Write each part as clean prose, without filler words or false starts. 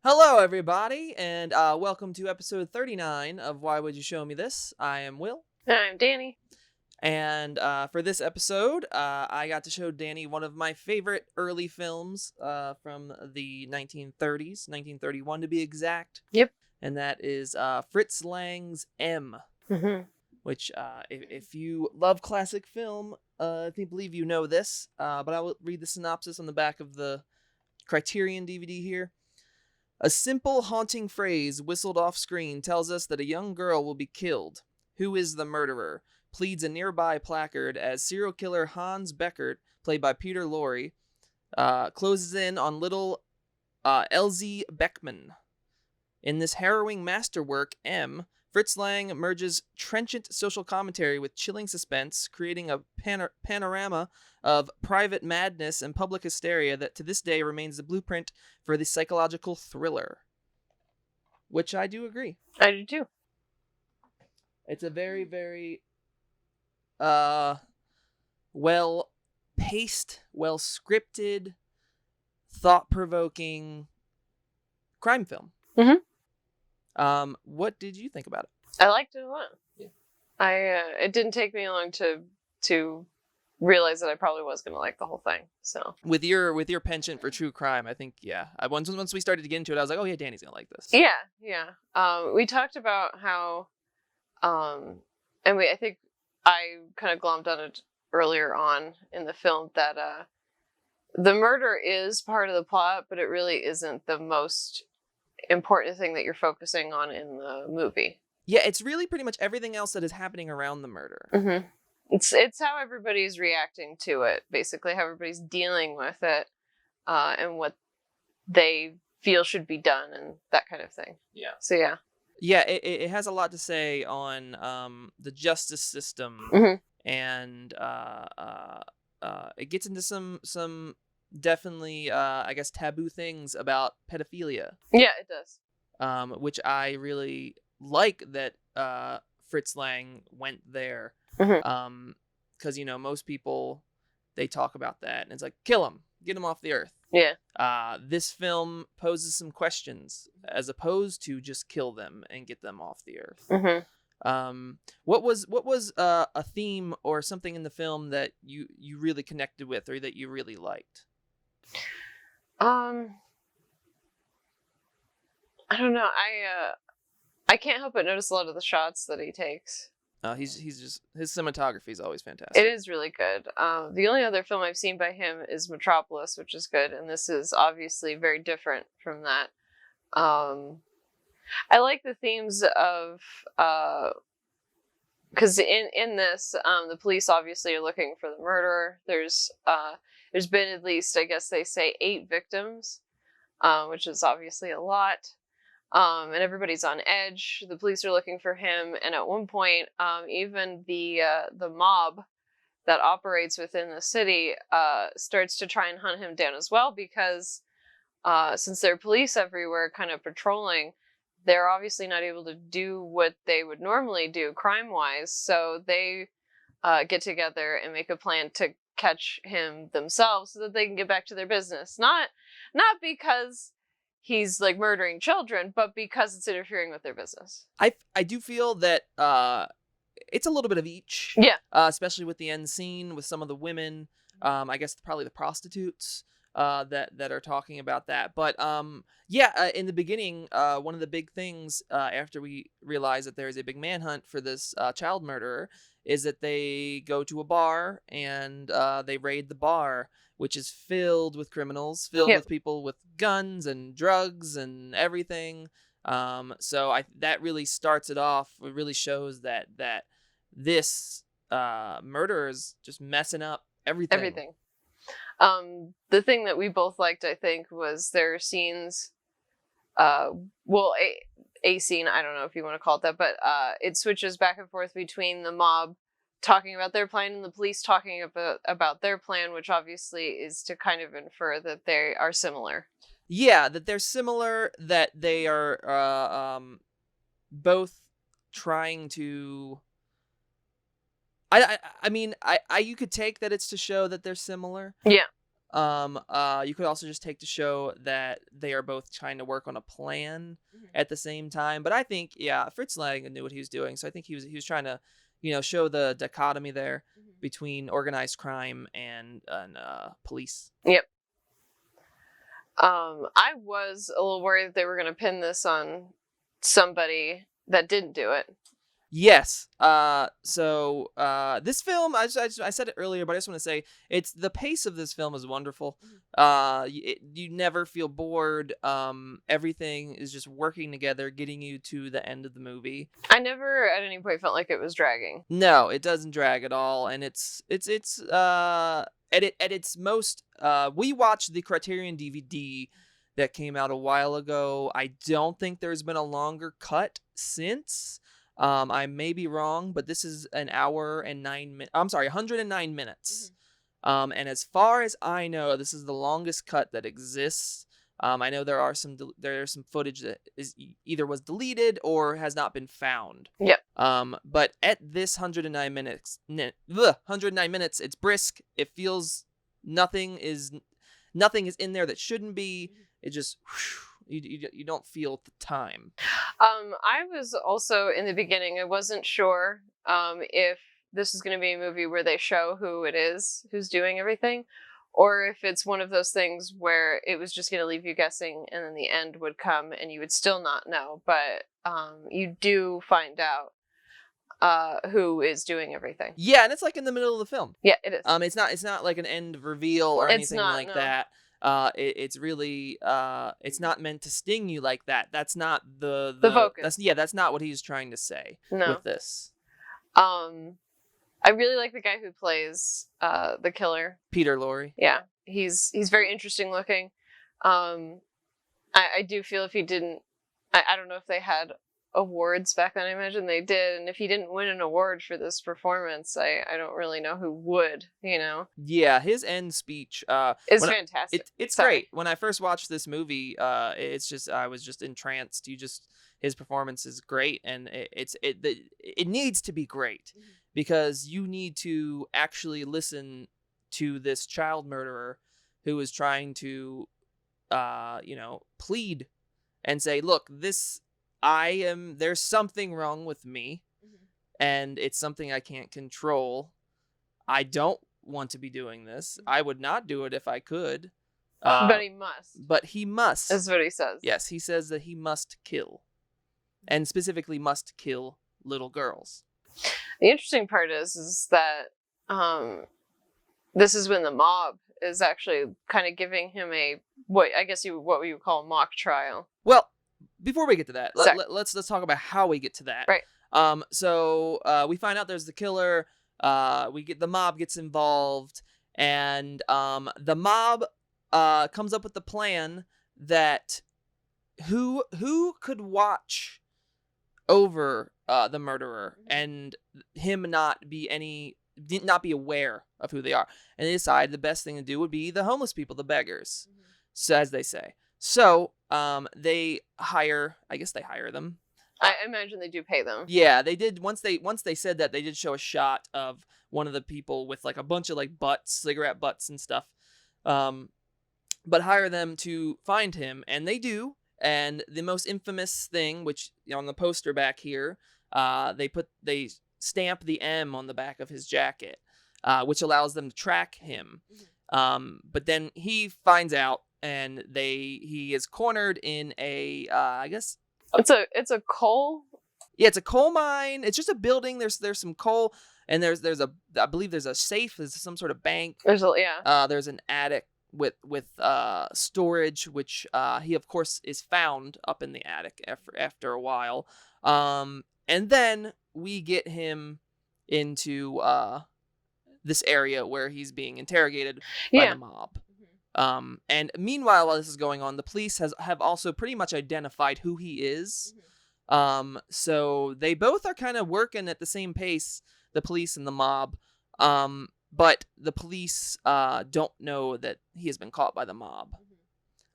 Hello, everybody, and welcome to episode 39 of Why Would You Show Me This? I am Will, I'm Dani. and for this episode, I got to show Dani one of my favorite early films from the 1930s, 1931 to be exact. Yep. And that is Fritz Lang's M, Mm-hmm. which, if you love classic film, I believe you know this, but I will read the synopsis on the back of the Criterion DVD here. A simple, haunting phrase whistled off screen tells us that a young girl will be killed. Who is the murderer? Pleads a nearby placard as serial killer Hans Beckert, played by Peter Lorre, closes in on little Elsie Beckman. In this harrowing masterwork, M, Fritz Lang merges trenchant social commentary with chilling suspense, creating a panorama of private madness and public hysteria that to this day remains the blueprint for the psychological thriller. Which I do agree. I do too. It's a very, very well-paced, well-scripted, thought-provoking crime film. Mm-hmm. What did you think about it? I liked it a lot. Yeah. It didn't take me long to realize that I probably was going to like the whole thing. So With your penchant for true crime, I think once we started to get into it, I was like, oh yeah, Dani's gonna like this. yeah. We talked about how, and I think I kind of glommed on it earlier on in the film that the murder is part of the plot, but it really isn't the most important thing that you're focusing on in the movie. Yeah, it's really pretty much everything else that is happening around the murder. Mm-hmm. It's how everybody's reacting to it, basically, how everybody's dealing with it, and what they feel should be done and that kind of thing. Yeah. So yeah. Yeah, it has a lot to say on the justice system, Mm-hmm. and it gets into some definitely I guess taboo things about pedophilia. Yeah, it does. Which I really like that Fritz Lang went there. Mm-hmm. Because most people, they talk about that and it's like, kill him, get him off the earth. Yeah. This film poses some questions as opposed to just kill them and get them off the earth. Mm-hmm. What was a theme or something in the film that you really connected with or that you really liked? I don't know. I can't help but notice a lot of the shots that he takes. He's just, his cinematography is always fantastic. It is really good. The only other film I've seen by him is Metropolis, which is good, and this is obviously very different from that. I like the themes of because in this, the police obviously are looking for the murderer. There's been at least, I guess they say, 8 victims, which is obviously a lot. And everybody's on edge. The police are looking for him, and at one point, even the mob that operates within the city starts to try and hunt him down as well, because since there are police everywhere kind of patrolling, they're obviously not able to do what they would normally do crime-wise, so they get together and make a plan to catch him themselves so that they can get back to their business. Not because he's like murdering children, but because it's interfering with their business. I do feel that it's a little bit of each. Yeah. Especially with the end scene with some of the women. I guess probably the prostitutes that are talking about that. But in the beginning, one of the big things after we realize that there is a big manhunt for this child murderer is that they go to a bar and they raid the bar, which is filled with criminals, filled with people with guns and drugs and everything. So that really starts it off. It really shows that this murderer is just messing up everything. Everything. The thing that we both liked, I think, was their scenes. A scene, I don't know if you want to call it that, but it switches back and forth between the mob talking about their plan and the police talking about their plan, which obviously is to kind of infer that they are similar. Yeah, that they're similar, that they are both trying to... I mean, you could take that it's to show that they're similar. Yeah. You could also just take to show that they are both trying to work on a plan at the same time. But I think, yeah, Fritz Lang knew what he was doing, so I think he was trying to, show the dichotomy there between organized crime and police. Yep. I was a little worried that they were going to pin this on somebody that didn't do it. Yes. So this film, I said it earlier, but I just want to say the pace of this film is wonderful. You never feel bored. Everything is just working together, getting you to the end of the movie. I never at any point felt like it was dragging. No, it doesn't drag at all, and it's at its most. We watched the Criterion DVD that came out a while ago. I don't think there's been a longer cut since. I may be wrong, but this is an hour and 9 minutes. I'm sorry, 109 minutes. And as far as I know, this is the longest cut that exists. I know there's some footage that either was deleted or has not been found. Yep. But at this 109 minutes, 109 minutes, it's brisk. It feels nothing is in there that shouldn't be. It just. You don't feel the time. I was also in the beginning, I wasn't sure if this is going to be a movie where they show who it is who's doing everything, or if it's one of those things where it was just going to leave you guessing and then the end would come and you would still not know. But you do find out who is doing everything. Yeah, and it's like in the middle of the film. Yeah, it is. It's not like an end reveal or anything like that. It's really it's not meant to sting you like that. That's not the focus. That's not what he's trying to say with this. I really like the guy who plays the killer, Peter Lorre. Yeah, he's very interesting looking. I do feel if he didn't, I don't know if they had awards back then. I imagine they did, and if he didn't win an award for this performance, I don't really know who would. Yeah, his end speech is fantastic. It's great. When I first watched this movie, it's just I was just entranced. His performance is great, and it needs to be great because you need to actually listen to this child murderer who is trying to plead and say, look, there's something wrong with me, and it's something I can't control. I don't want to be doing this. I would not do it if I could. But he must. But he must. That's what he says. Yes, he says that he must kill. And specifically must kill little girls. The interesting part is that this is when the mob is actually kind of giving him what we would call a mock trial. Well, before we get to that, let's talk about how we get to that. Right. So we find out there's the killer. The mob gets involved, and the mob comes up with the plan that who could watch over the murderer and him not be aware of who they are, and they decide the best thing to do would be the homeless people, the beggars, so, as they say. So they hire them. I imagine they do pay them. Yeah, they did. Once they said that, they did show a shot of one of the people with like a bunch of like cigarette butts and stuff. But hire them to find him, and they do. And the most infamous thing, which on the poster back here, they stamp the M on the back of his jacket, which allows them to track him. But then he finds out, and he is cornered in a I guess it's a coal. Yeah, it's a coal mine. It's just a building. There's some coal, and I believe there's a safe. There's some sort of bank. There's an attic with storage, which he of course is found up in the attic after a while. And then we get him into this area where he's being interrogated by the mob. And meanwhile, while this is going on, the police have also pretty much identified who he is. So they both are kind of working at the same pace, the police and the mob. But the police don't know that he has been caught by the mob.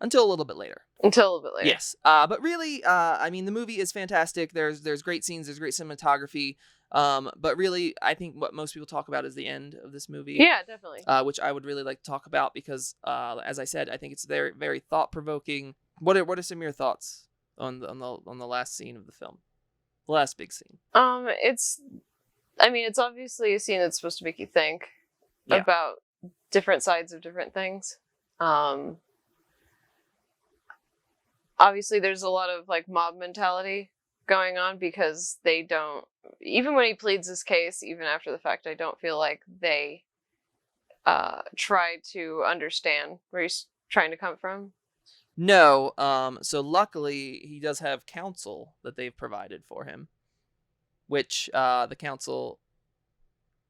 until a little bit later. Until a little bit later. Yes. But really, I mean, the movie is fantastic. There's great scenes. There's great cinematography. But really, I think what most people talk about is the end of this movie. Yeah, definitely. Which I would really like to talk about because, as I said, I think it's very, very thought provoking. What are some of your thoughts on the last scene of the film, the last big scene? It's obviously a scene that's supposed to make you think about different sides of different things. Obviously, there's a lot of like mob mentality going on because they don't. Even when he pleads his case, even after the fact, I don't feel like they try to understand where he's trying to come from. No. So luckily, he does have counsel that they've provided for him, which the counsel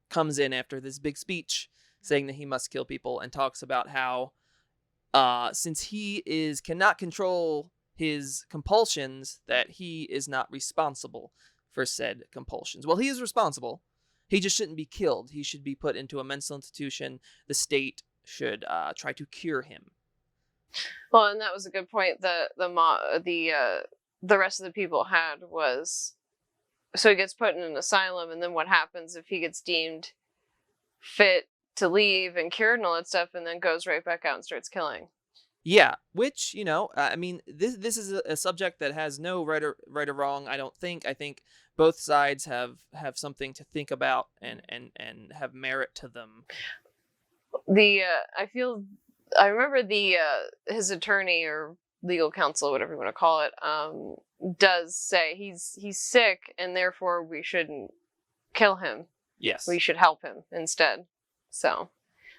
comes in after this big speech saying that he must kill people and talks about how since he cannot control his compulsions, that he is not responsible for said compulsions. Well, he is responsible. He just shouldn't be killed. He should be put into a mental institution. The state should try to cure him. Well, and that was a good point that the rest of the people had was, so he gets put in an asylum, and then what happens if he gets deemed fit to leave and cured and all that stuff, and then goes right back out and starts killing. Yeah, which, I mean, this is a subject that has no right or wrong, I don't think. I think both sides have something to think about and have merit to them. I remember his attorney or legal counsel, whatever you want to call it, does say he's sick and therefore we shouldn't kill him. Yes. We should help him instead. So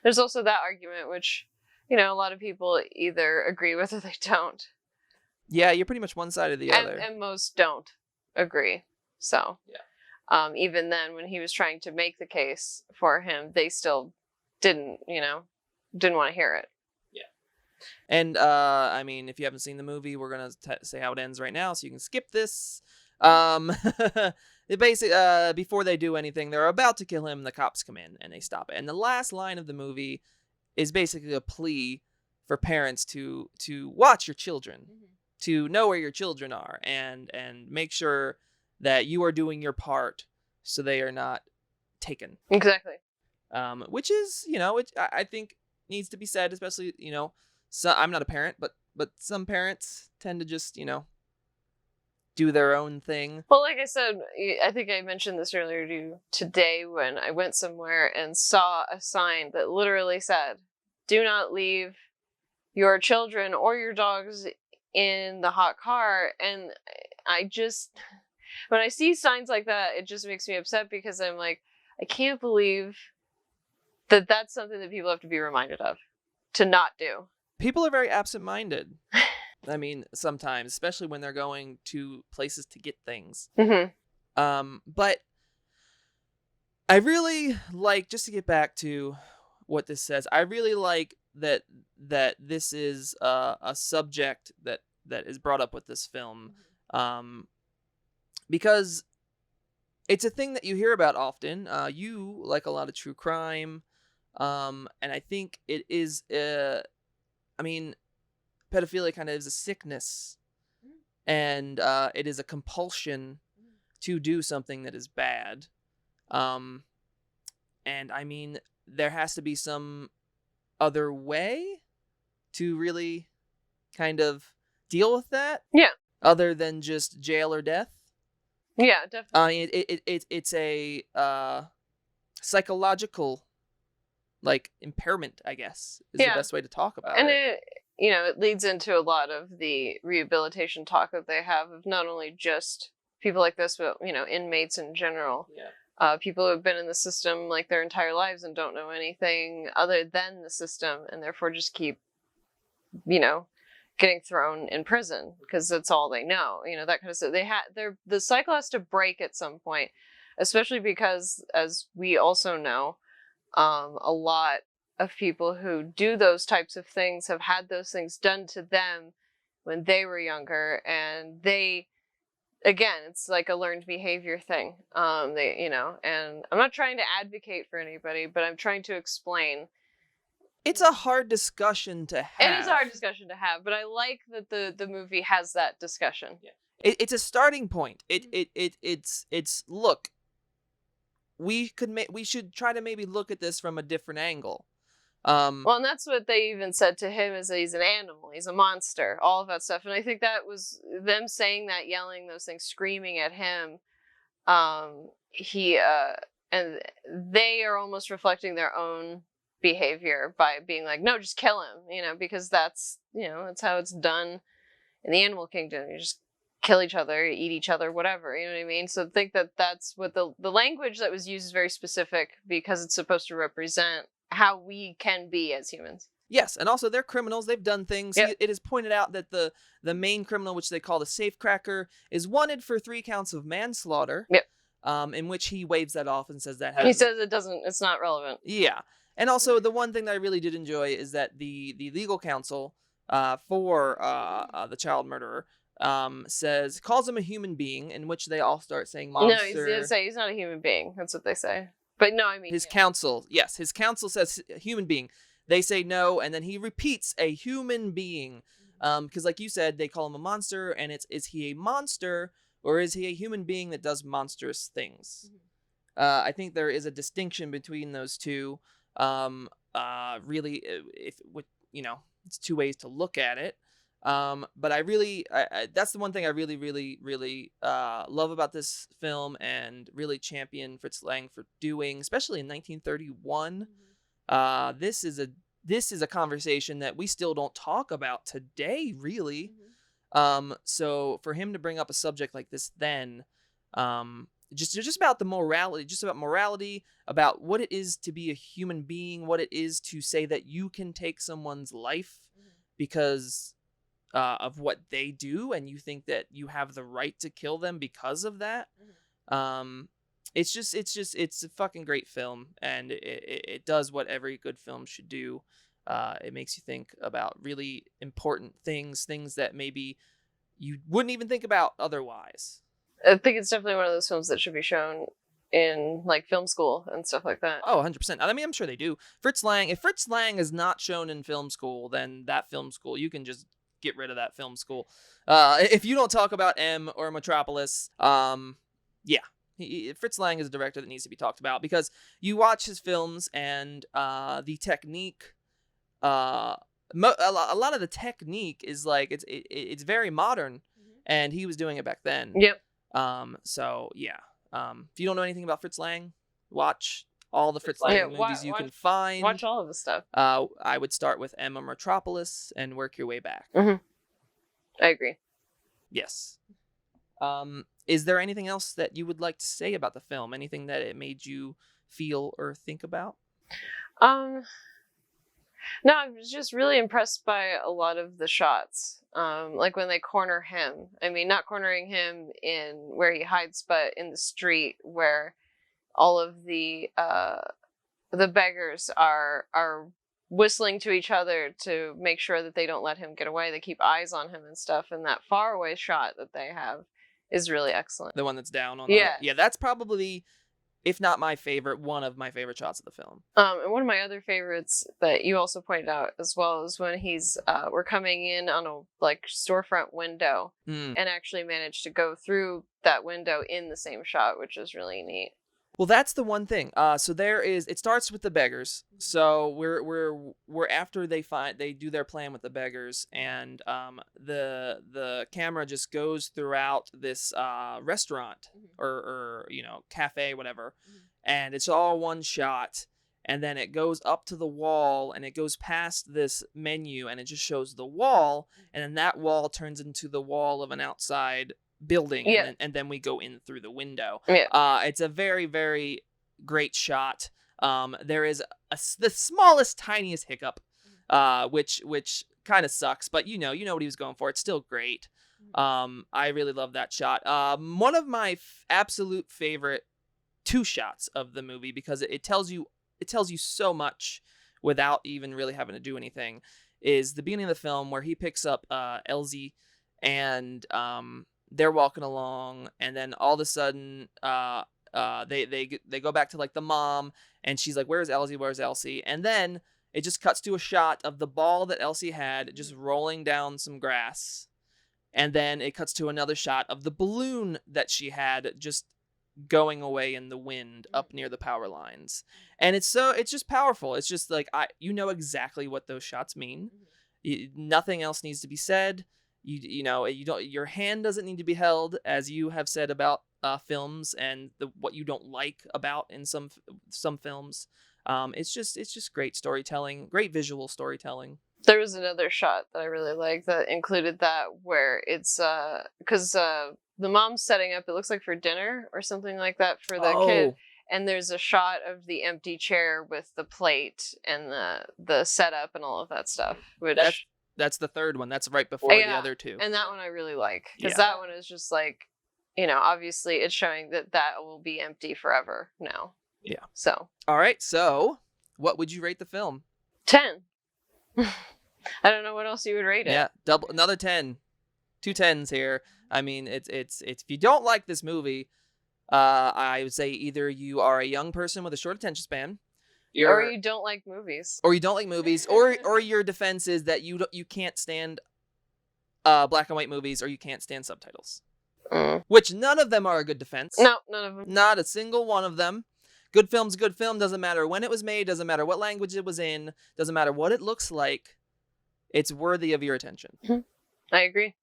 there's also that argument, which, a lot of people either agree with or they don't. Yeah, you're pretty much one side or the other. And most don't agree. So even then, when he was trying to make the case for him, they still didn't want to hear it. Yeah. And, I mean, if you haven't seen the movie, we're going to say how it ends right now, so you can skip this. It basically, before they do anything, they're about to kill him, the cops come in and they stop it. And the last line of the movie is basically a plea for parents to watch your children, to know where your children are, and make sure that you are doing your part so they are not taken. Exactly. Which is, I think needs to be said, especially, so I'm not a parent, but some parents tend to just, do their own thing. Well, like I said, I think I mentioned this earlier to you today when I went somewhere and saw a sign that literally said, "Do not leave your children or your dogs in the hot car." And I just, when I see signs like that, it just makes me upset because I'm like, I can't believe that that's something that people have to be reminded of, to not do. People are very absent-minded. I mean, sometimes, especially when they're going to places to get things. Mm-hmm. But I really like, just to get back to what this says, I really like that this is a subject that is brought up with this film, because it's a thing that you hear about often. You like a lot of true crime, and I think it is. I mean, pedophilia kind of is a sickness, and it is a compulsion to do something that is bad. And I mean, there has to be some other way to really kind of deal with that. Yeah. Other than just jail or death. Yeah, definitely. It's a psychological, like, impairment, I guess, is the best way to talk about and it. It leads into a lot of the rehabilitation talk that they have of not only just people like this, but, inmates in general. Yeah. People who have been in the system like their entire lives and don't know anything other than the system, and therefore just keep, getting thrown in prison because that's all they know. That kind of stuff. The cycle has to break at some point, especially because, as we also know, a lot of people who do those types of things have had those things done to them when they were younger, and again, it's like a learned behavior thing. And I'm not trying to advocate for anybody, but I'm trying to explain It's a hard discussion to have. It is a hard discussion to have, but I like that the movie has that discussion. Yeah. It's a starting point. It's look. We should try to maybe look at this from a different angle. Well, and that's what they even said to him, is that he's an animal, he's a monster, all of that stuff. And I think that was them saying that, yelling those things, screaming at him. And they are almost reflecting their own behavior by being like, no, just kill him, because that's how it's done in the animal kingdom. You just kill each other, eat each other, whatever, you know what I mean? So I think that that's what the language that was used is very specific, because it's supposed to represent how we can be as humans. Yes, and also they're criminals. They've done things. Yep. It is pointed out that the main criminal, which they call the safecracker, is wanted for 3 counts of manslaughter. Yep. In which he waves that off and says that He says it's not relevant. Yeah. And also the one thing that I really did enjoy is that the legal counsel for the child murderer calls him a human being, in which they all start saying monster. No, he's not a human being. That's what they say. But no, I mean his counsel. Yes, his counsel says human being. They say no, and then he repeats a human being. Because like you said, they call him a monster, and is he a monster or is he a human being that does monstrous things? I think there is a distinction between those two. Really, it's 2 ways to look at it. But I that's the one thing I really, really, really love about this film, and really champion Fritz Lang for doing, especially in 1931. This is a conversation that we still don't talk about today, really. So for him to bring up a subject like this then, just about the morality, about what it is to be a human being, what it is to say that you can take someone's life because of what they do, and you think that you have the right to kill them because of that. It's a fucking great film, and it does what every good film should do. It makes you think about really important things that maybe you wouldn't even think about otherwise. I think it's definitely one of those films that should be shown in like film school and stuff like that. Oh, 100%. I mean, I'm sure they do. If Fritz Lang is not shown in film school, then that film school, you can just get rid of that film school. If you don't talk about M or Metropolis, Fritz Lang is a director that needs to be talked about, because you watch his films and the technique, a lot of the technique is like it's very modern, and he was doing it back then. Yep. So yeah. If you don't know anything about Fritz Lang, watch all the Fritz Lang movies you can find. Watch all of the stuff. I would start with Emma Metropolis and work your way back. I agree. Yes. Is there anything else that you would like to say about the film? Anything that it made you feel or think about? No, I was just really impressed by a lot of the shots. Like when they corner him. I mean, not cornering him in where he hides, but in the street where all of the beggars are whistling to each other to make sure that they don't let him get away. They keep eyes on him and stuff. And that faraway shot that they have is really excellent. The one that's down on yeah, that's probably, if not my favorite, one of my favorite shots of the film. And one of my other favorites that you also pointed out as well is when we're coming in on a like storefront window and actually managed to go through that window in the same shot, which is really neat. Well, that's the one thing. So it starts with the beggars. So we're after they do their plan with the beggars, and the camera just goes throughout this restaurant or cafe, whatever, and it's all one shot, and then it goes up to the wall and it goes past this menu and it just shows the wall, and then that wall turns into the wall of an outside building, and then we go in through the window. It's a very, very great shot. There is the smallest, tiniest hiccup, which kind of sucks, but you know what he was going for. It's still great. I really love that shot. One of my absolute favorite 2 shots of the movie, because it tells you so much without even really having to do anything, is the beginning of the film where he picks up Elsie, and they're walking along, and then all of a sudden they go back to like the mom, and she's like, where's Elsie, and then it just cuts to a shot of the ball that Elsie had just rolling down some grass. And then it cuts to another shot of the balloon that she had just going away in the wind up near the power lines. And it's just powerful. It's just like, you know exactly what those shots mean. Nothing else needs to be said. Your hand doesn't need to be held, as you have said about films and what you don't like about in some films. It's just great storytelling, great visual storytelling. There was another shot that I really liked that included that, where it's because the mom's setting up, it looks like for dinner or something like that for the kid, and there's a shot of the empty chair with the plate and the setup and all of that stuff. Which that's the third one. That's right before the other two. And that one I really like, because that one is just like, obviously it's showing that will be empty forever now. Yeah. So. All right. So, what would you rate the film? 10. I don't know what else you would rate it. Yeah, another 10. 2 10s here. I mean, it's if you don't like this movie, I would say either you are a young person with a short attention span, or you don't like movies, or your defense is that you can't stand black and white movies, or you can't stand subtitles. Which none of them are a good defense. No, none of them. Not a single one of them. Good film's a good film. Doesn't matter when it was made. Doesn't matter what language it was in. Doesn't matter what it looks like. It's worthy of your attention. I agree.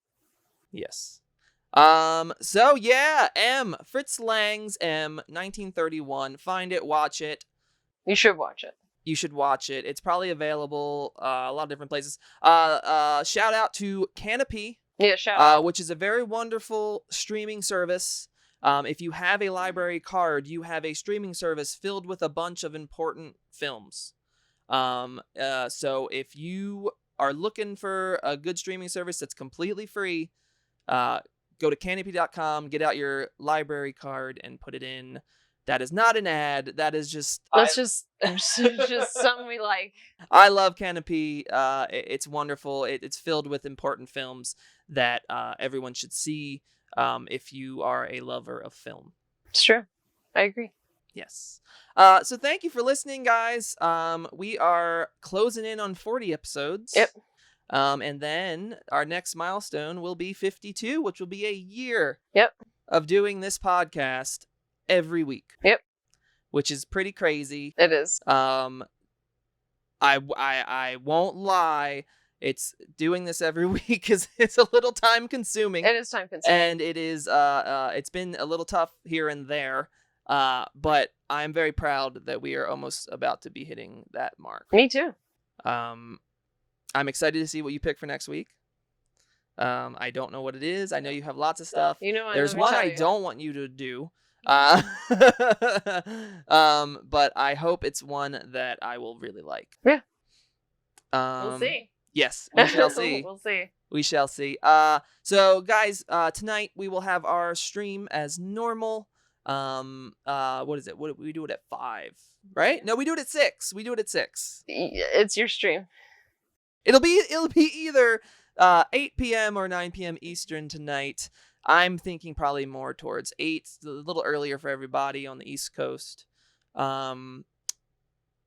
Yes. So yeah, Fritz Lang's 1931. Find it, watch it. You should watch it. You should watch it. It's probably available a lot of different places. Shout out to Canopy. Yeah, shout out. Which is a very wonderful streaming service. If you have a library card, you have a streaming service filled with a bunch of important films. So if you are looking for a good streaming service that's completely free, go to canopy.com, get out your library card, and put it in. That is not an ad. That is just... That's just something we like. I love Canopy. It's wonderful. It's filled with important films that everyone should see if you are a lover of film. It's true. I agree. Yes. So thank you for listening, guys. We are closing in on 40 episodes. Yep. And then our next milestone will be 52, which will be a year of doing this podcast every week. Yep. Which is pretty crazy. It is. I won't lie. It's doing this every week is it's a little time consuming. It is time consuming. And it is it's been a little tough here and there. But I'm very proud that we are almost about to be hitting that mark. Me too. I'm excited to see what you pick for next week. I don't know what it is. I know you have lots of stuff. There's one I don't want you to do. But I hope it's one that I will really like. Yeah. We'll see. Yes, we shall see. We'll see. We shall see. So guys, tonight we will have our stream as normal. What is it? We do it at 5, right? No, we do it at 6. It's your stream. It'll be either 8 p.m. or 9 p.m. Eastern tonight. I'm thinking probably more towards 8, a little earlier for everybody on the East Coast. Got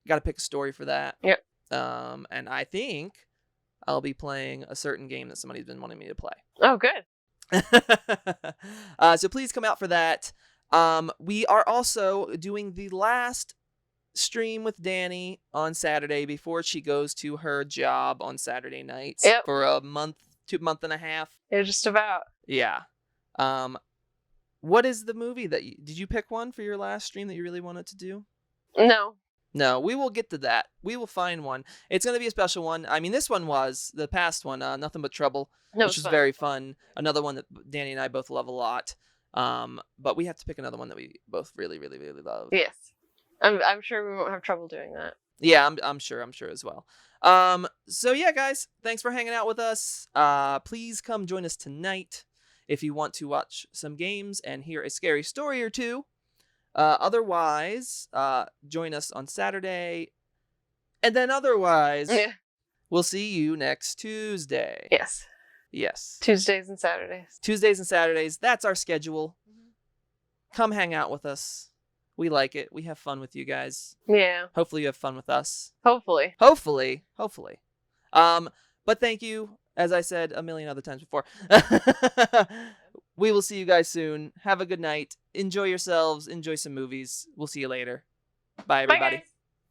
to pick a story for that. Yep. And I think I'll be playing a certain game that somebody's been wanting me to play. Oh, good. So please come out for that. We are also doing the last stream with Dani on Saturday before she goes to her job on Saturday nights for a month and a half. Yeah, just about. Yeah. What is the movie that did you pick one for your last stream that you really wanted to do? No, we will get to that. We will find one. It's going to be a special one. I mean, this one was the past one, Nothing But Trouble, which was very fun. Another one that Dani and I both love a lot. But we have to pick another one that we both really, really, really love. Yes. I'm sure we won't have trouble doing that. Yeah, I'm sure as well. So yeah, guys, thanks for hanging out with us. Please come join us tonight if you want to watch some games and hear a scary story or two. Otherwise, join us on Saturday. And then otherwise, we'll see you next Tuesday. Yes. Tuesdays and Saturdays. That's our schedule. Come hang out with us. We like it. We have fun with you guys. Yeah. Hopefully you have fun with us. Hopefully. Hopefully. But thank you, as I said a million other times before. We will see you guys soon. Have a good night. Enjoy yourselves. Enjoy some movies. We'll see you later. Bye, everybody. Bye, guys.